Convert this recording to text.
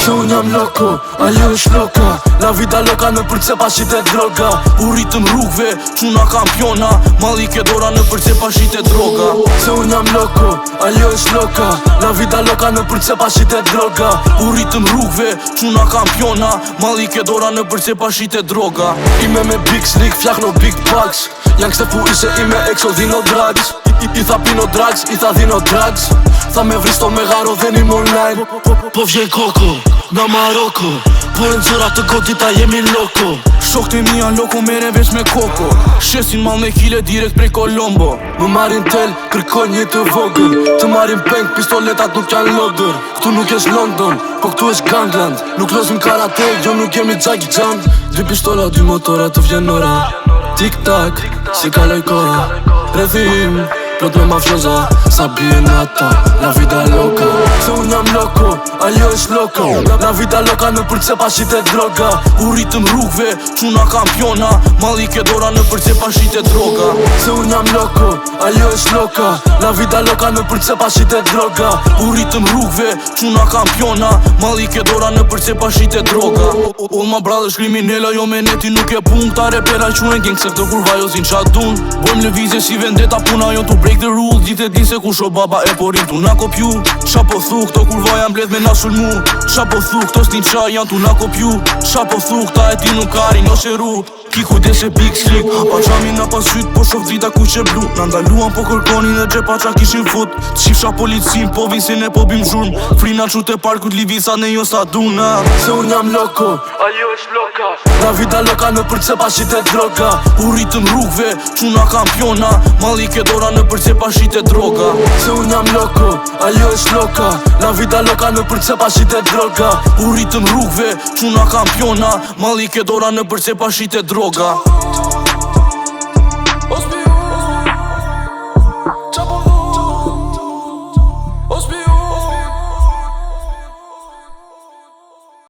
Se unë jam loko, ajo është loka. La vida loka në përcepa shite droga. U rritëm rrugve, quna kampiona. Malli ke dora në përcepa shite droga. Se unë jam loko, ajo është loka. La vida loka në përcepa shite droga. U rritëm rrugve, quna kampiona. Malli ke dora në përcepa shite droga. Ime me big slick, fjak no big bucks. Janë kështë pu ishe ime exo dhino drugs. I tha pino drugs, i tha dhino drugs. Tha me vristo me garo dhenim online. Po vjen koko, nga Maroko. Po e nëzora të godita jemi loko. Shok të mi janë loko, mere veç me koko. Shesin mal me kile direkt prej Kolombo. Më marin tel, kërkoj një të vogën. Të marin peng, pistoletat nuk janë lodër. Këtu nuk jesh London, po këtu është Gangland. Nuk lozim karate, jo nuk jemi Jackie Chan. 2 pistola, 2 motora, të vjen ora. Tik-tak, si kaloj kora. Redhim, plot me mafioza. Sa bie nata, la vida loka. Se unë jam loko, ajo është loko. La vida loka në përcepa shite droga. U rritëm rrugve, quna kampiona. Malli ke dora në përcepa shite droga. Se unë jam loko, ajo është loka. La vida loka në përcepa shite droga. U rritëm rrugve, quna kampiona. Malli ke dora në përcepa shite droga. All my brothers kriminella, jo me neti nuk e pun. Ta repera quen gang se këtë kurva jo zin qa dun. Bojmë lëvizje si vendeta, puna jo to break the rules. Gjithë e din se ku sho baba e porin tu na kopju. Qa po thu këto kurva janë bled me na sulmu. Qa po thu këto s'tin qa janë tu na kopju. Qa po thu këta e ti nuk karin o sheru. Ki kujdes e big slick, pa qami na pas syt, po shof drita ku që blu. Na ndaluan po kërkoni në gjepa qa kishin fut. Qifsha policin, po vin se ne po bim zhurm. Frina qut e parkut livica ne jo sa duna. Se unë jam loko, ajo është loka. La vida loka në përcepa shite droga. U rritëm rrugve, quna kampiona. Malli ke dora në përcepa shite droga. Se unë jam loko, ajo është loka. La vida loka në përcepa shite droga. U rritëm rrugve, quna kampiona. Malli ke dora në përcepa shite droga.